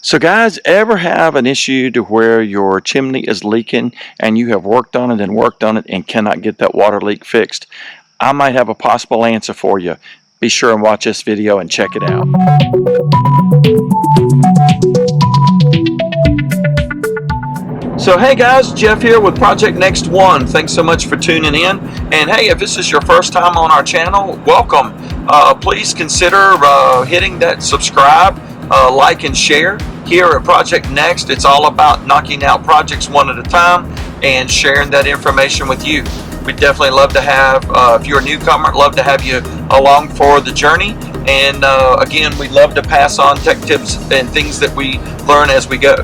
So guys, ever have an issue to where your chimney is leaking and you have worked on it and cannot get that water leak fixed? I might have a possible answer for you. Be sure and watch this video and check it out. So hey guys, Jeff here with Project Next One. Thanks so much for tuning in. And hey, if this is your first time on our channel, welcome. Please consider hitting that subscribe, like and share. Here at Project Next, it's all about knocking out projects one at a time and sharing that information with you. We'd definitely love to have, if you're a newcomer, love to have you along for the journey. And again, we'd love to pass on tech tips and things that we learn as we go.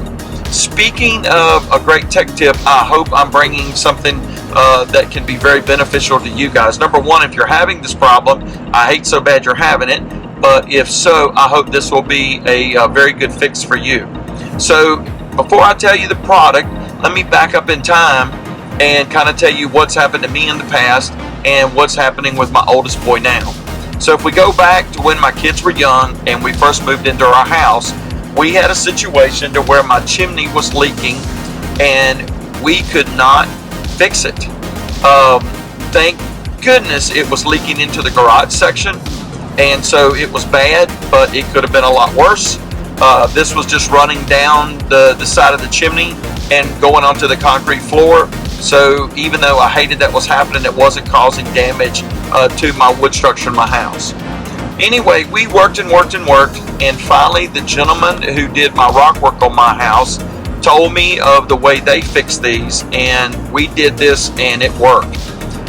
Speaking of a great tech tip, I hope I'm bringing something that can be very beneficial to you guys. Number one, if you're having this problem, I hate so bad you're having it, but if so, I hope this will be a very good fix for you. So before I tell you the product, let me back up in time and kind of tell you what's happened to me in the past and what's happening with my oldest boy now. So if we go back to when my kids were young and we first moved into our house, we had a situation to where my chimney was leaking and we could not fix it. Thank goodness it was leaking into the garage section, and so it was bad, but it could have been a lot worse. This was just running down the side of the chimney and going onto the concrete floor. So even though I hated that was happening, it wasn't causing damage to my wood structure in my house. Anyway, we worked and worked and worked, and finally the gentleman who did my rock work on my house told me of the way they fix these, and we did this and it worked.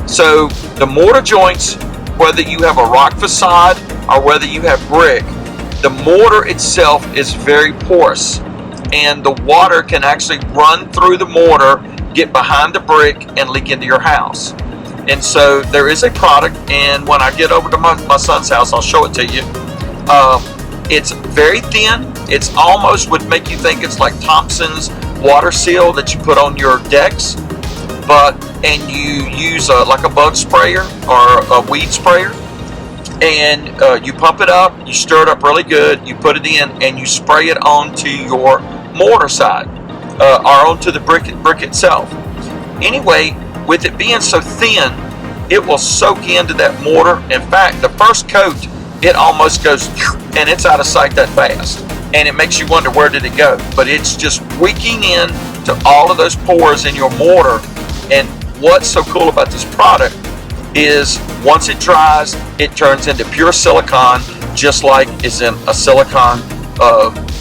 So the mortar joints, whether you have a rock facade or whether you have brick, the mortar itself is very porous, and the water can actually run through the mortar, get behind the brick, and leak into your house. And so there is a product, and when I get over to my son's house, I'll show it to you. It's very thin. It's almost would make you think it's like Thompson's water seal that you put on your decks, and you use like a bug sprayer or a weed sprayer, and you pump it up, you stir it up really good, you put it in, and you spray it onto your mortar side or onto the brick itself. Anyway, with it being so thin, it will soak into that mortar. In fact, the first coat, it almost goes and it's out of sight that fast, and it makes you wonder, where did it go? But it's just wicking in to all of those pores in your mortar. And what's so cool about this product is once it dries, it turns into pure silicone, just like is in a silicone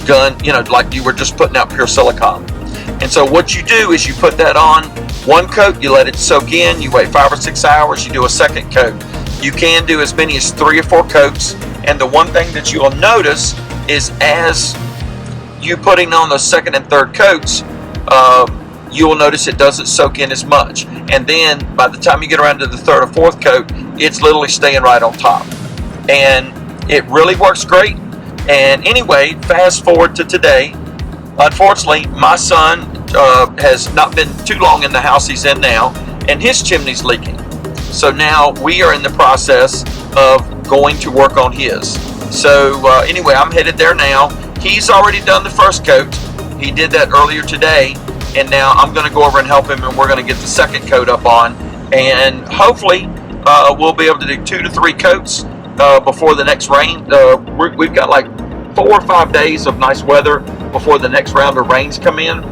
gun, like you were just putting out pure silicone. And so what you do is you put that on one coat, you let it soak in, you wait 5 or 6 hours, you do a second coat. You can do as many as 3 or 4 coats, and the one thing that you'll notice is as you putting on those second and third coats, you will notice it doesn't soak in as much. And then by the time you get around to the third or fourth coat, it's literally staying right on top. And it really works great. And anyway, fast forward to today. Unfortunately, my son has not been too long in the house he's in now, and his chimney's leaking. So now we are in the process of going to work on his. So anyway, I'm headed there now. He's already done the first coat. He did that earlier today, and now I'm going to go over and help him, and we're going to get the second coat up on, and hopefully we'll be able to do 2 to 3 coats before the next rain. We've got like 4 or 5 days of nice weather before the next round of rains come in,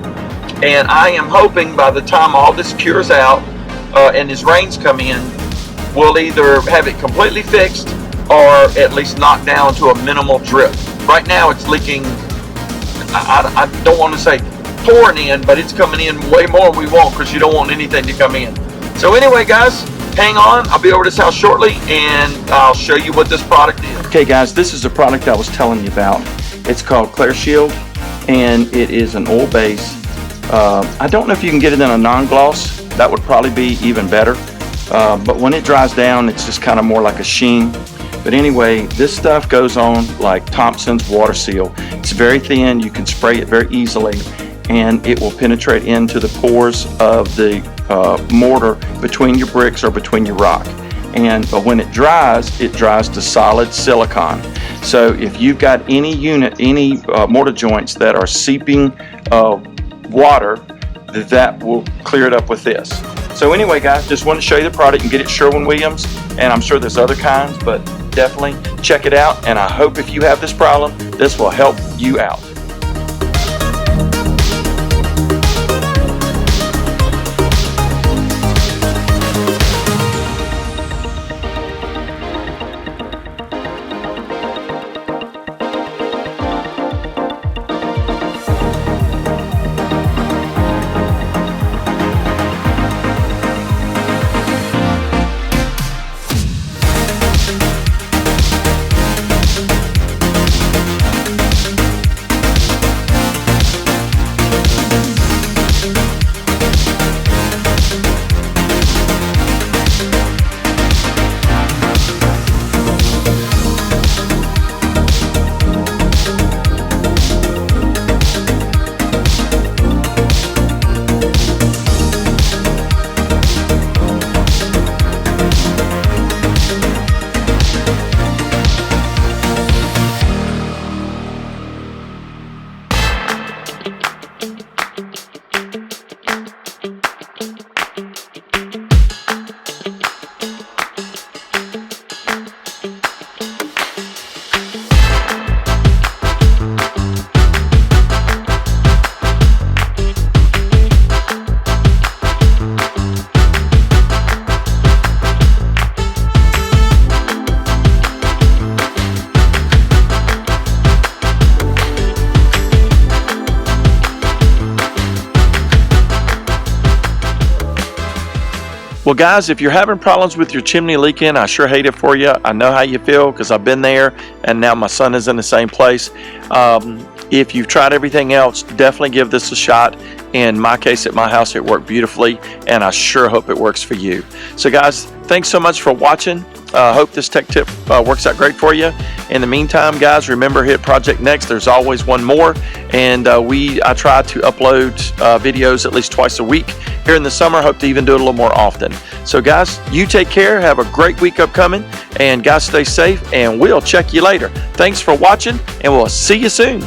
and I am hoping by the time all this cures out and his rains come in, we'll either have it completely fixed or at least knocked down to a minimal drip. Right now it's leaking, I don't want to say pouring in, but it's coming in way more than we want, because you don't want anything to come in. So anyway guys, hang on, I'll be over to this house shortly and I'll show you what this product is. Okay guys, this is the product I was telling you about. It's called ClearShield, and it is an oil base. I don't know if you can get it in a non-gloss. That would probably be even better. But when it dries down, it's just kind of more like a sheen. But anyway, this stuff goes on like Thompson's water seal. It's very thin, you can spray it very easily, and it will penetrate into the pores of the mortar between your bricks or between your rock. but when it dries to solid silicone. So if you've got any mortar joints that are seeping water, that will clear it up with this. So anyway, guys, just want to show you the product. You can get it at Sherwin-Williams, and I'm sure there's other kinds, but definitely check it out. And I hope if you have this problem, this will help you out. Well, guys, if you're having problems with your chimney leaking, I sure hate it for you. I know how you feel because I've been there, and now my son is in the same place. If you've tried everything else, definitely give this a shot. In my case, at my house, it worked beautifully, and I sure hope it works for you. So, guys, thanks so much for watching. Hope this tech tip works out great for you. In the meantime, guys, remember, hit Project Next. There's always one more, and I try to upload videos at least twice a week. Here in the summer, hope to even do it a little more often. So, guys, you take care. Have a great week upcoming, and guys, stay safe, and we'll check you later. Thanks for watching, and we'll see you soon.